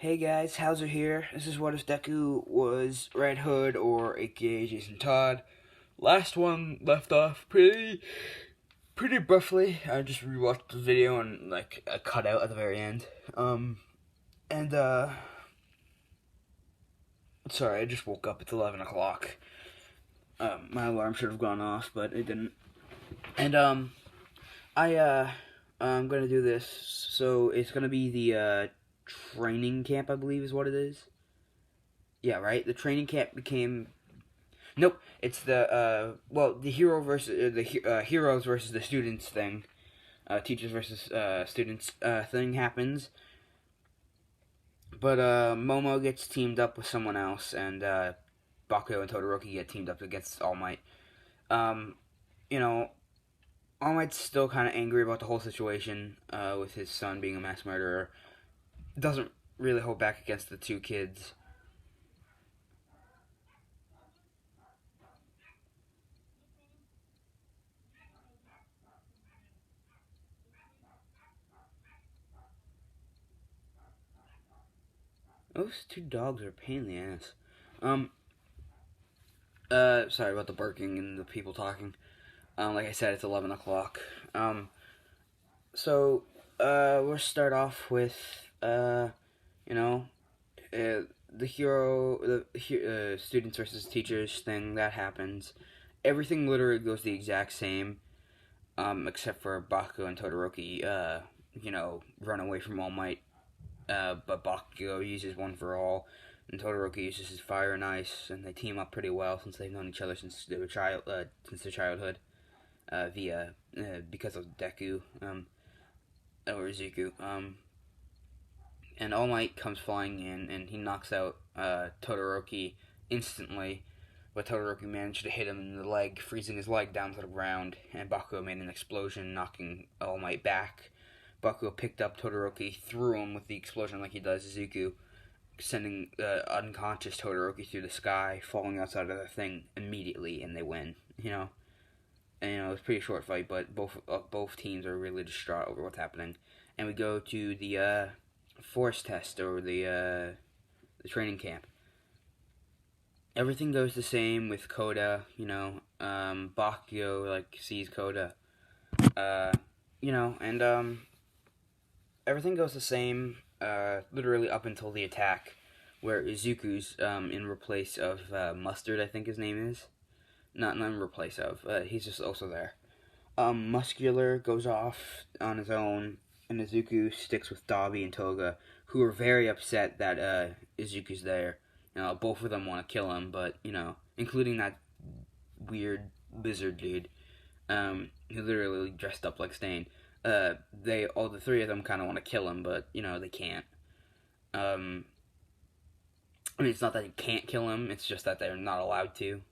Hey guys, how's it here? This is what if Deku was Red Hood or a.k.a. Jason Todd. Last one left off pretty roughly. I just rewatched the video and like a cutout at the very end. And sorry, I just woke up. It's 11 o'clock. My alarm should have gone off, but it didn't. And I'm gonna do this. So it's gonna be the training camp, I believe, is what it is. Yeah, right. The training camp became nope. It's the hero versus the heroes versus the students thing. Teachers versus students thing happens. But Momo gets teamed up with someone else, and Bakugo and Todoroki get teamed up against All Might. Um, you know, All Might's still kind of angry about the whole situation with his son being a mass murderer. Doesn't really hold back against the two kids. Those two dogs are a pain in the ass. Um, sorry about the barking and the people talking. Like I said, it's 11 o'clock. So, we'll start off with, you know, the students versus teachers thing that happens. Everything literally goes the exact same, except for Bakugo and Todoroki, run away from All Might. But Bakugo uses One for All, and Todoroki uses his Fire and Ice, and they team up pretty well since they've known each other since they were since their childhood, because of Deku, or Izuku, and All Might comes flying in, and he knocks out Todoroki instantly, but Todoroki managed to hit him in the leg, freezing his leg down to the ground, and Bakugo made an explosion, knocking All Might back. Bakugo picked up Todoroki, threw him with the explosion like he does Izuku, sending unconscious Todoroki through the sky, falling outside of the thing immediately, and they win. And it was a pretty short fight, but both teams are really distraught over what's happening. And we go to the force test, or the training camp. Everything goes the same with Koda. Bakugo sees Koda. And everything goes the same, literally up until the attack, where Izuku's in replace of Mustard, I think his name is. Not in replace of, he's just also there. Muscular goes off on his own, and Izuku sticks with Dabi and Toga, who are very upset that Izuku's there. Both of them want to kill him, but, including that weird lizard dude, who literally dressed up like Stain. The three of them kind of want to kill him, but, they can't. It's not that he can't kill him, it's just that they're not allowed to.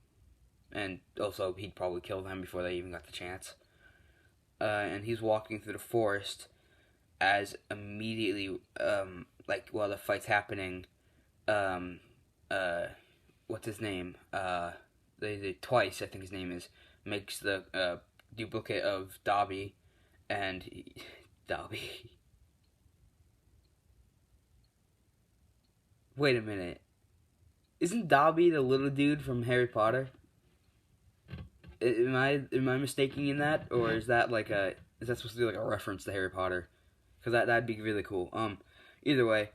And also, he'd probably kill them before they even got the chance. And he's walking through the forest as immediately, while the fight's happening, what's his name? Twice, I think his name is, makes the duplicate of Dabi, and Dabi. Wait a minute. Isn't Dabi the little dude from Harry Potter? Am I mistaking in that, or is that is that supposed to be like a reference to Harry Potter? Because that'd be really cool. Either way,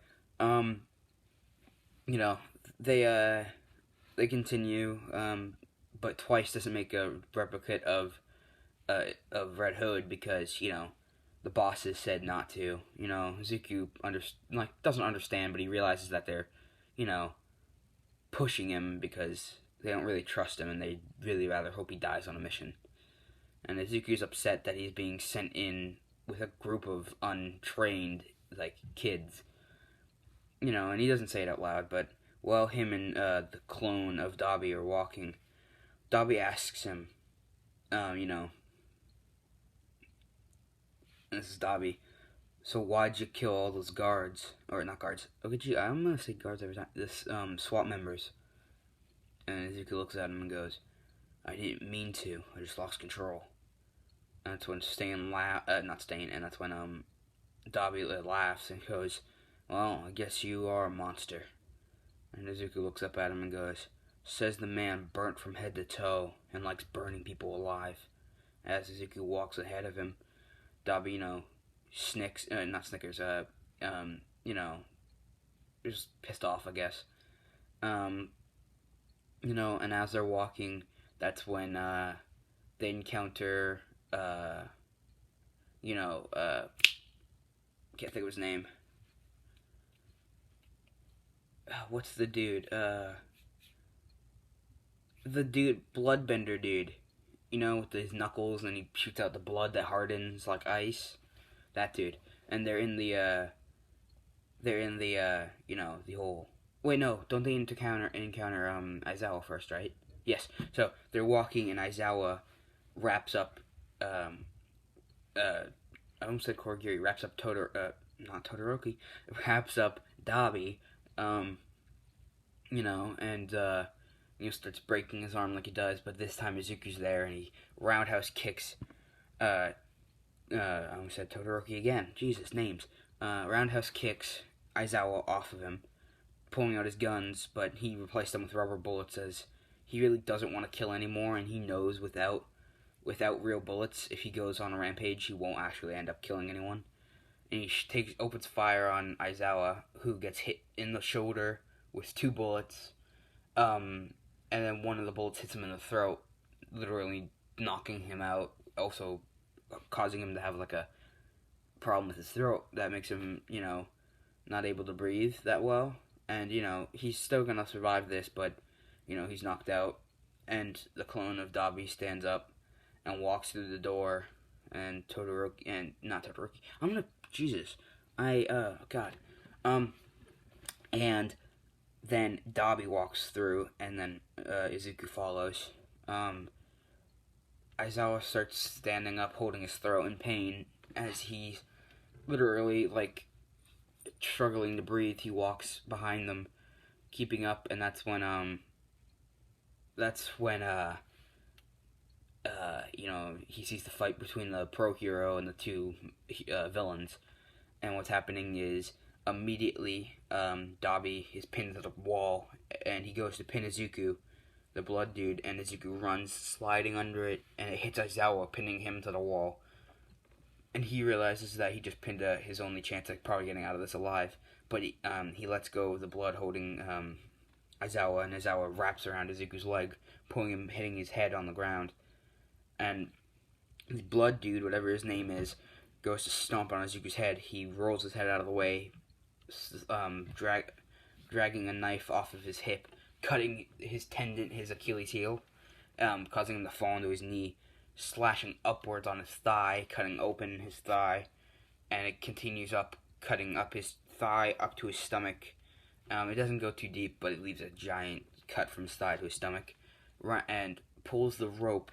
they continue. But Twice doesn't make a replicate of Red Hood because the bosses said not to. Zuku doesn't understand, but he realizes that they're pushing him because they don't really trust him, and they really rather hope he dies on a mission. And Izuku's upset that he's being sent in with a group of untrained, kids. And he doesn't say it out loud, but while him and the clone of Dabi are walking, Dabi asks him, and this is Dabi, so why'd you kill all those guards? Or not guards. Okay, I'm gonna say guards every time. This, SWAT members. And Izuku looks at him and goes, I didn't mean to. I just lost control. And that's when and that's when Dabi laughs and goes, Well, I guess you are a monster. And Izuku looks up at him and goes, says the man burnt from head to toe and likes burning people alive. As Izuku walks ahead of him, Dabi, not snickers, just pissed off, I guess. Um, and as they're walking, that's when, they encounter, can't think of his name. What's the dude? The dude, Bloodbender dude. With his knuckles and he shoots out the blood that hardens like ice. That dude. And they're in the, the whole... Wait, no, don't they encounter Aizawa first, right? Yes. So, they're walking and Aizawa wraps up, I almost said Korigiri, wraps up not Todoroki, wraps up Dabi, and, starts breaking his arm like he does, but this time Izuku's there, and he roundhouse kicks, I almost said Todoroki again, Jesus, names, roundhouse kicks Aizawa off of him, pulling out his guns, but he replaced them with rubber bullets, as he really doesn't want to kill anymore, and he knows without real bullets, if he goes on a rampage, he won't actually end up killing anyone. And he opens fire on Aizawa, who gets hit in the shoulder with 2 bullets, and then one of the bullets hits him in the throat, literally knocking him out, also causing him to have like a problem with his throat that makes him, not able to breathe that well. And, he's still gonna survive this, but, he's knocked out. And the clone of Dabi stands up and walks through the door, and not Todoroki, Jesus, God, and then Dabi walks through, and then, Izuku follows. Aizawa starts standing up, holding his throat in pain, as he's literally, struggling to breathe. He walks behind them, keeping up, and that's when, he sees the fight between the pro hero and the 2 villains. And what's happening is, immediately, Dabi is pinned to the wall, and he goes to pin Izuku, the blood dude, and Izuku runs, sliding under it, and it hits Aizawa, pinning him to the wall. And he realizes that he just pinned his only chance at probably getting out of this alive. But he lets go of the blood holding Aizawa, and Aizawa wraps around Izuku's leg, pulling him, hitting his head on the ground. And the blood dude, whatever his name is, goes to stomp on Izuku's head. He rolls his head out of the way, dragging a knife off of his hip, cutting his tendon, his Achilles heel, causing him to fall into his knee, slashing upwards on his thigh, cutting open his thigh, and it continues up, cutting up his thigh up to his stomach. It doesn't go too deep, but it leaves a giant cut from his thigh to his stomach, and pulls the rope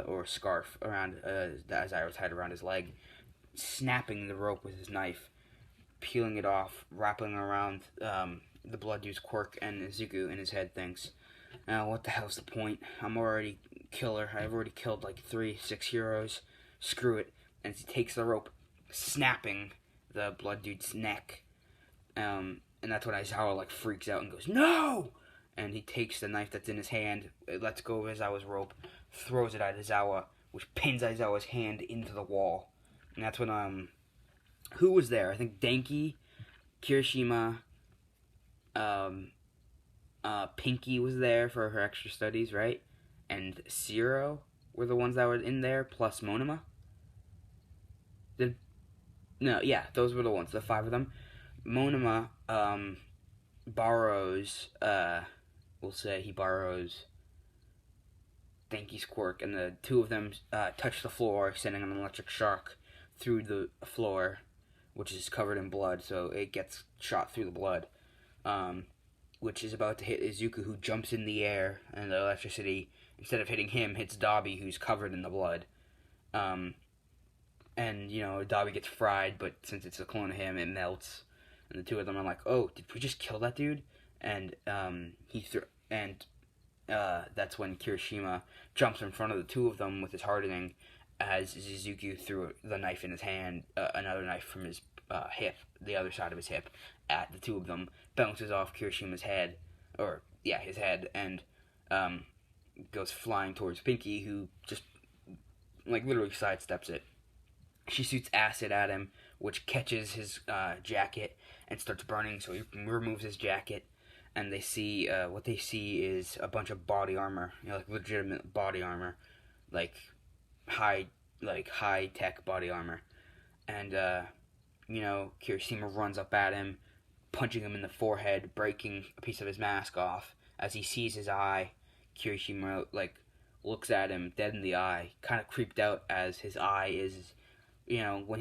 or scarf around that Aizawa tied around his leg, snapping the rope with his knife, peeling it off, wrapping around the blood dude's quirk, and Izuku in his head thinks, what the hell's the point? I'm already killer. I've already killed 6 heroes. Screw it. And he takes the rope, snapping the blood dude's neck. And that's when Aizawa freaks out and goes, no! And he takes the knife that's in his hand, lets go of Aizawa's rope, throws it at Aizawa, which pins Aizawa's hand into the wall. And that's when, who was there? I think Denki, Kirishima, Pinky was there for her extra studies, right? And Zero were the ones that were in there, plus Monoma. Those were the ones, the 5 of them. Monoma, borrows, we'll say he borrows Denki's quirk, and the 2 of them, touch the floor, sending an electric shock through the floor, which is covered in blood, so it gets shot through the blood, which is about to hit Izuku, who jumps in the air, and the electricity, instead of hitting him, hits Dabi, who's covered in the blood. And, Dabi gets fried, but since it's a clone of him, it melts, and the 2 of them are like, oh, did we just kill that dude? And, that's when Kirishima jumps in front of the 2 of them with his hardening, as Izuku threw the knife in his hand, another knife from his hip, the other side of his hip, at the two of them, bounces off Kirishima's head, or yeah, his head, and um, goes flying towards Pinky, who just like literally sidesteps it. She shoots acid at him, which catches his jacket and starts burning. So he removes his jacket, and they see what they see is a bunch of body armor, like legitimate body armor, like high high tech body armor. And Kirishima runs up at him, punching him in the forehead, breaking a piece of his mask off. As he sees his eye, Kirishima looks at him dead in the eye, kind of creeped out as his eye is. When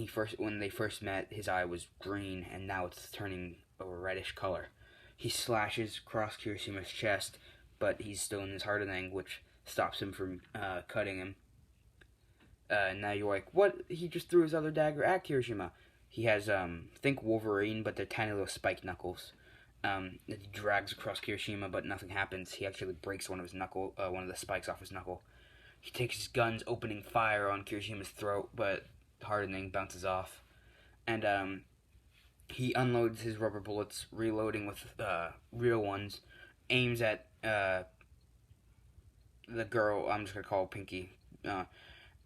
they first met, his eye was green, and now it's turning a reddish color. He slashes across Kirishima's chest, but he's still in his hardening, which stops him from cutting him. Now you're like, what? He just threw his other dagger at Kirishima. He has, think Wolverine, but they're tiny little spiked knuckles. He drags across Kirishima, but nothing happens. He actually breaks one of the spikes off his knuckle. He takes his guns, opening fire on Kirishima's throat, but hardening bounces off. And, he unloads his rubber bullets, reloading with, real ones, aims at, the girl, I'm just gonna call her Pinky,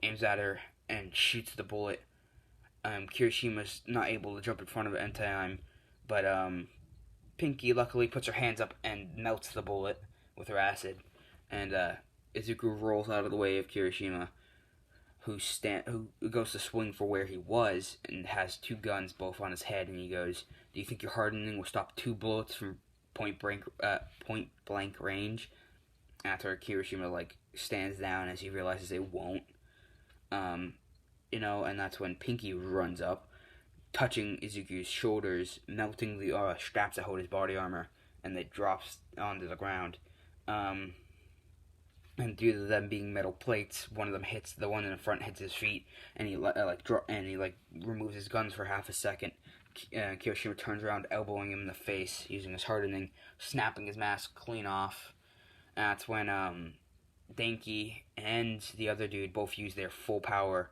aims at her, and shoots the bullet. Kirishima's not able to jump in front of it in time, but, Pinky luckily puts her hands up and melts the bullet with her acid, and Izuku rolls out of the way of Kirishima, who goes to swing for where he was and has two guns both on his head, and he goes, "Do you think your hardening will stop two bullets from point blank range?" After Kirishima stands down as he realizes it won't, and that's when Pinky runs up, touching Izuku's shoulders, melting the straps that hold his body armor, and it drops onto the ground. And due to them being metal plates, one of them hits the one in the front, hits his feet, and he removes his guns for half a second. Kirishima turns around, elbowing him in the face, using his hardening, snapping his mask clean off. And that's when Denki and the other dude both use their full power,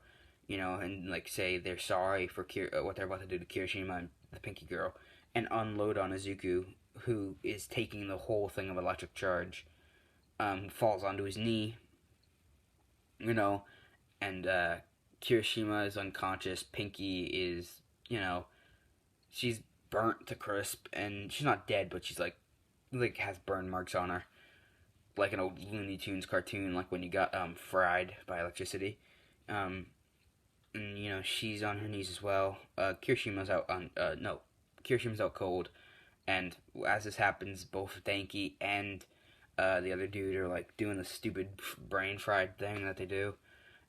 and say they're sorry for what they're about to do to Kirishima and the Pinky girl, and unload on Izuku, who is taking the whole thing of electric charge. Falls onto his knee, and Kirishima is unconscious. Pinky is, she's burnt to crisp, and she's not dead, but she's has burn marks on her, like an old Looney Tunes cartoon, like when you got fried by electricity. And she's on her knees as well. Kirishima's out cold, and as this happens, both Denki and the other dude are doing the stupid brain fried thing that they do,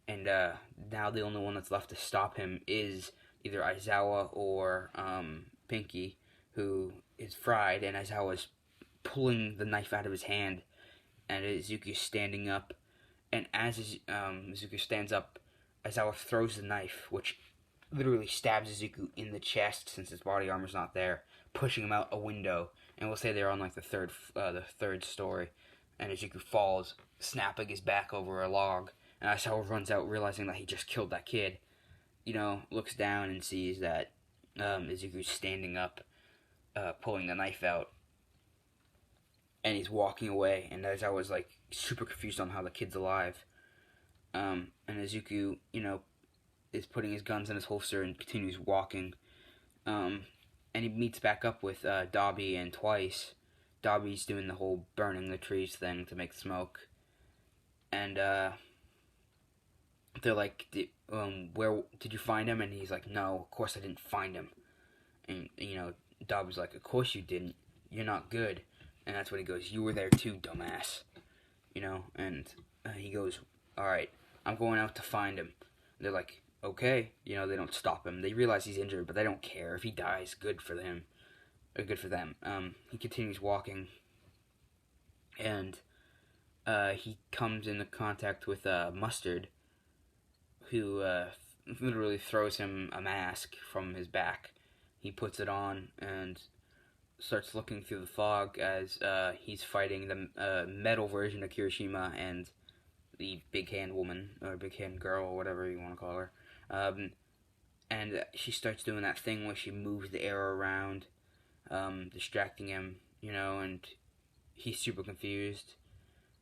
and now the only one that's left to stop him is either Aizawa or Pinky, who is fried, and Aizawa's pulling the knife out of his hand, and Izuku's standing up, and as Izuku stands up, Aizawa throws the knife, which literally stabs Izuku in the chest since his body armor's not there, pushing him out a window. And we'll say they're on the third story, and Izuku falls, snapping his back over a log. And Aizawa runs out, realizing that he just killed that kid. Looks down and sees that Izuku's standing up, pulling the knife out, and he's walking away. And Aizawa's super confused on how the kid's alive. And Izuku, is putting his guns in his holster and continues walking. And he meets back up with Dobby and Twice. Dobby's doing the whole burning the trees thing to make smoke. And they're like, where did you find him? And he's like, no, of course I didn't find him. And, Dobby's like, of course you didn't. You're not good. And that's when he goes, you were there too, dumbass. And he goes, alright, I'm going out to find him. And they're like, okay. They don't stop him. They realize he's injured, but they don't care. If he dies, good for them. Or good for them. He continues walking, and he comes into contact with Mustard, who literally throws him a mask from his back. He puts it on and starts looking through the fog as he's fighting the metal version of Kirishima and the big hand woman, or big hand girl, or whatever you want to call her. and she starts doing that thing where she moves the air around, distracting him, and he's super confused.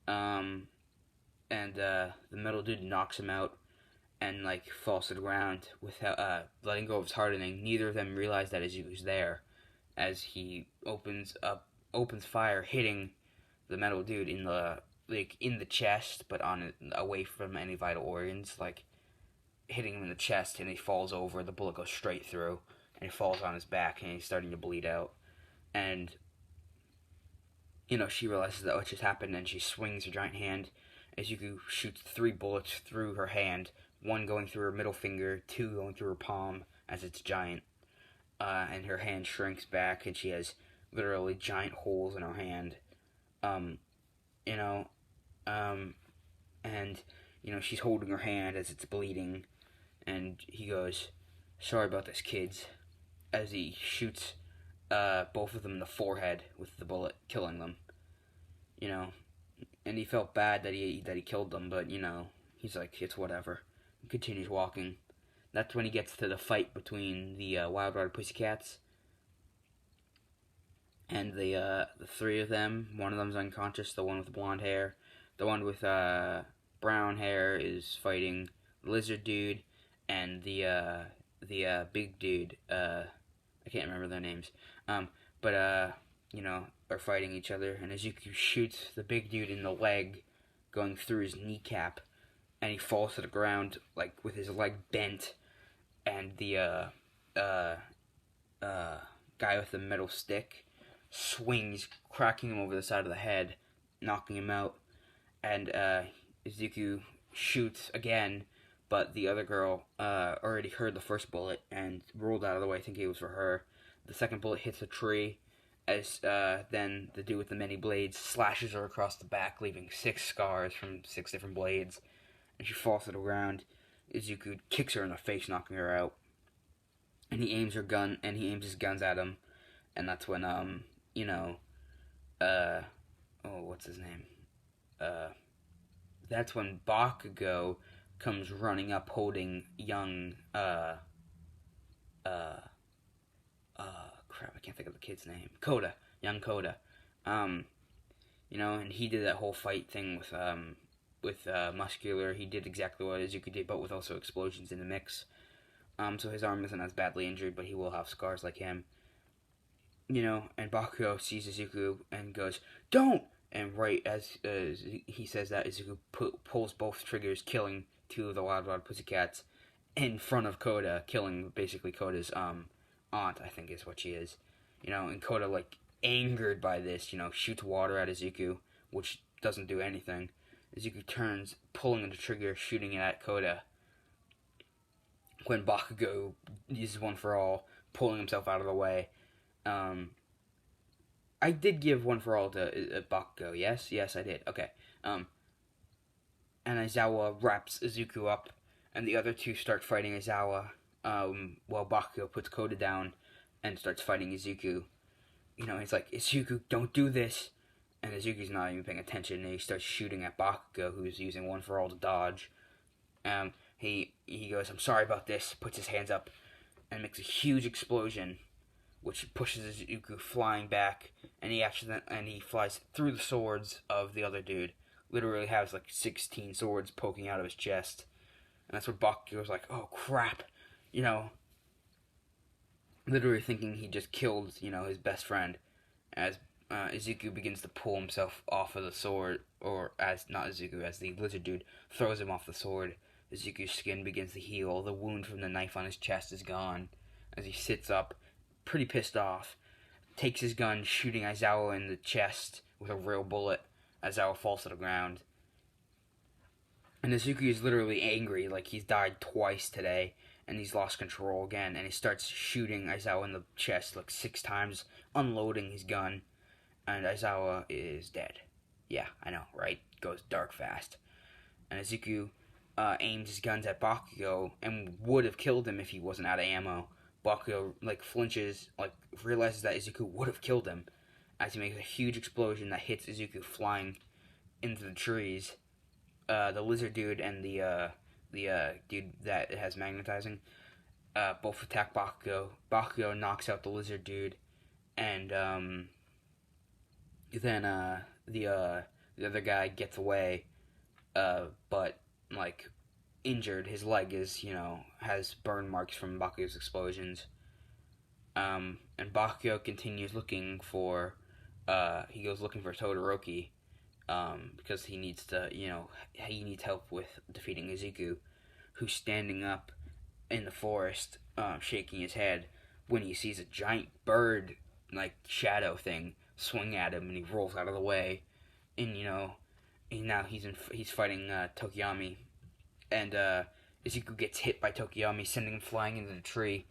Um, and the metal dude knocks him out and like falls to the ground without letting go of his hardening. Neither of them realize that Izuku's there, as he opens fire, hitting the metal dude in the chest, but away from any vital organs, like hitting him in the chest, and he falls over. The bullet goes straight through, and he falls on his back, and he's starting to bleed out. And she realizes that what just happened, and she swings her giant hand. Izuku shoots 3 bullets through her hand, 1 going through her middle finger, 2 going through her palm, as it's giant. And her hand shrinks back, and she has literally giant holes in her hand. Um, you know, and she's holding her hand as it's bleeding, and he goes, "Sorry about this, kids," as he shoots both of them in the forehead with the bullet, killing them. And he felt bad that he killed them, but he's like, it's whatever. He continues walking. That's when he gets to the fight between the Wild Rider Pussycats and the 3 of them. One of them's unconscious. The one with the blonde hair. The one with brown hair is fighting the lizard dude, and the big dude. I can't remember their names. But are fighting each other, and Izuku shoots the big dude in the leg, going through his kneecap, and he falls to the ground like with his leg bent, and the guy with the metal stick swings, cracking him over the side of the head, knocking him out, and Izuku shoots again, but the other girl already heard the first bullet and rolled out of the way, thinking it was for her. The second bullet hits a tree, as then the dude with the many blades slashes her across the back, leaving 6 scars from 6 different blades, and she falls to the ground. Izuku kicks her in the face, knocking her out, and he aims his guns at him, and that's when what's his name? That's when Bakugo comes running up, holding young crap, I can't think of the kid's name. Young Koda. And he did that whole fight thing with Muscular. He did exactly what Izuku did, but with also explosions in the mix. So his arm isn't as badly injured, but he will have scars like him. And Bakugo sees Izuku and goes, "Don't!" And right as he says that, Izuku pulls both triggers, killing 2 of the Wild Wild Pussycats in front of Koda, killing basically Koda's aunt, I think is what she is. And Koda, like, angered by this, shoots water at Izuku, which doesn't do anything. Izuku turns, pulling the trigger, shooting it at Koda. When Bakugo uses One for All, pulling himself out of the way. I did give One for All to Bakugo, yes? Yes, I did. Okay. And Aizawa wraps Izuku up, and the other 2 start fighting Aizawa, while Bakugo puts Koda down and starts fighting Izuku. He's like, "Izuku, don't do this." And Izuku's not even paying attention, and he starts shooting at Bakugo, who's using One for All to dodge. He goes, "I'm sorry about this," puts his hands up, and makes a huge explosion, which pushes Izuku flying back, and he flies through the swords of the other dude. Literally has like 16 swords poking out of his chest. And that's where Bakugo's like, "Oh crap," literally thinking he just killed, his best friend, as Izuku begins to pull himself off of the sword, or as the lizard dude throws him off the sword. Izuku's skin begins to heal. The wound from the knife on his chest is gone. As he sits up, pretty pissed off, takes his gun, shooting Aizawa in the chest with a real bullet. Aizawa falls to the ground. And Izuku is literally angry, like he's died twice today, and he's lost control again, and he starts shooting Aizawa in the chest like 6 times, unloading his gun, and Aizawa is dead. Yeah, I know, right? Goes dark fast. And Izuku aims his guns at Bakugo, and would have killed him if he wasn't out of ammo. Bakugo, flinches, realizes that Izuku would have killed him, as he makes a huge explosion that hits Izuku flying into the trees. The lizard dude and the dude that has magnetizing both attack Bakugo. Bakugo knocks out the lizard dude, and then the other guy gets away, but like injured. His leg is has burn marks from Bakugo's explosions. And Bakugo continues looking for. He goes looking for Todoroki, because he needs help with defeating Izuku, who's standing up in the forest, shaking his head when he sees a giant bird like shadow thing swing at him, and he rolls out of the way, and now he's fighting Tokiyami, and Izuku gets hit by Tokiyami, sending him flying into the tree,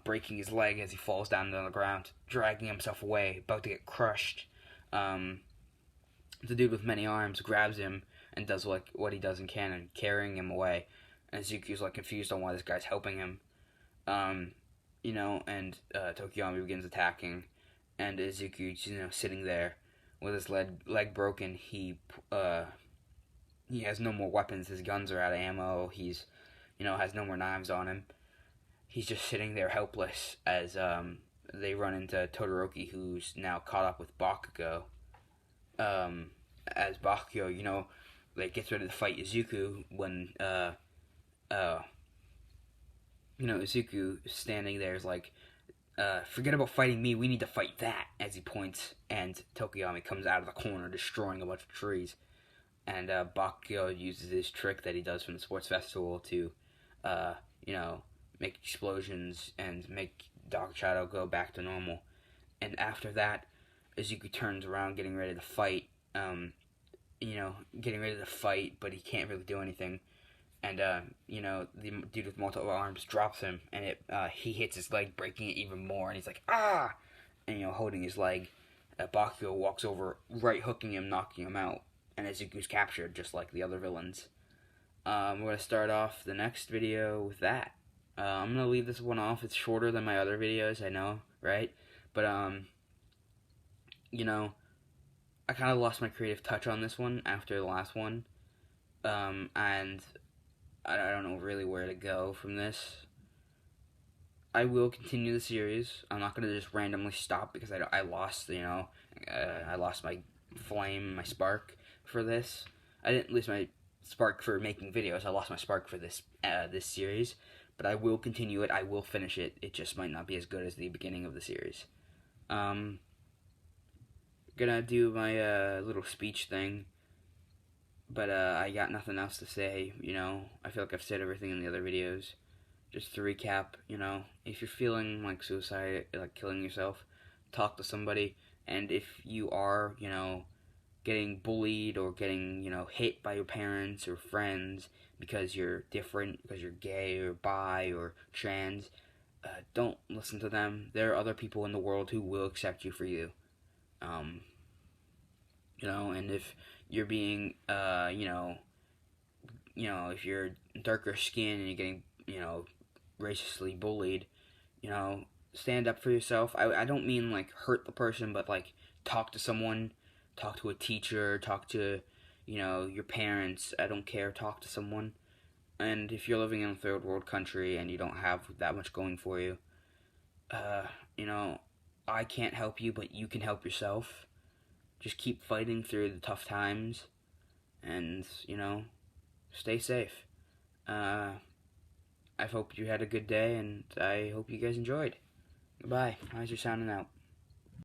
breaking his leg as he falls down on the ground, dragging himself away, about to get crushed. The dude with many arms grabs him and does what he does in canon, carrying him away. And Izuku's confused on why this guy's helping him. And Tokiyami begins attacking, and Izuku's sitting there with his leg broken. He has no more weapons. His guns are out of ammo. He's has no more knives on him. He's just sitting there helpless as they run into Todoroki, who's now caught up with Bakugo. As Bakugo, gets ready to fight Izuku when Izuku standing there is forget about fighting me, we need to fight that, as he points, and Tokiyami comes out of the corner destroying a bunch of trees. And Bakugo uses his trick that he does from the sports festival to, make explosions and make Dark Shadow go back to normal. And after that, Izuku turns around getting ready to fight, but he can't really do anything. And, the dude with multiple arms drops him, and he hits his leg, breaking it even more, and he's like, ah! And, holding his leg, Bakugo walks over, right hooking him, knocking him out, and Izuku's captured, just like the other villains. We're going to start off the next video with that. I'm going to leave this one off. It's shorter than my other videos, I know, right? But, I kind of lost my creative touch on this one after the last one. And I don't know really where to go from this. I will continue the series. I'm not going to just randomly stop because I lost, I lost my flame, my spark for this. I didn't lose my spark for making videos. I lost my spark for this series. But I will continue it. I will finish it. It just might not be as good as the beginning of the series. Gonna do my little speech thing. But I got nothing else to say, I feel like I've said everything in the other videos. Just to recap, if you're feeling like suicide, like killing yourself, talk to somebody. And if you are, getting bullied or getting, hit by your parents or friends because you're different, because you're gay or bi or trans, don't listen to them. There are other people in the world who will accept you for you. And if you're being, if you're darker skin and you're getting, racistly bullied, stand up for yourself. I don't mean, hurt the person, but, talk to someone, talk to a teacher, talk to, your parents. I don't care, talk to someone. And if you're living in a third world country and you don't have that much going for you, I can't help you, but you can help yourself. Just keep fighting through the tough times, and, stay safe. I hope you had a good day, and I hope you guys enjoyed. Goodbye. Eyes are sounding out.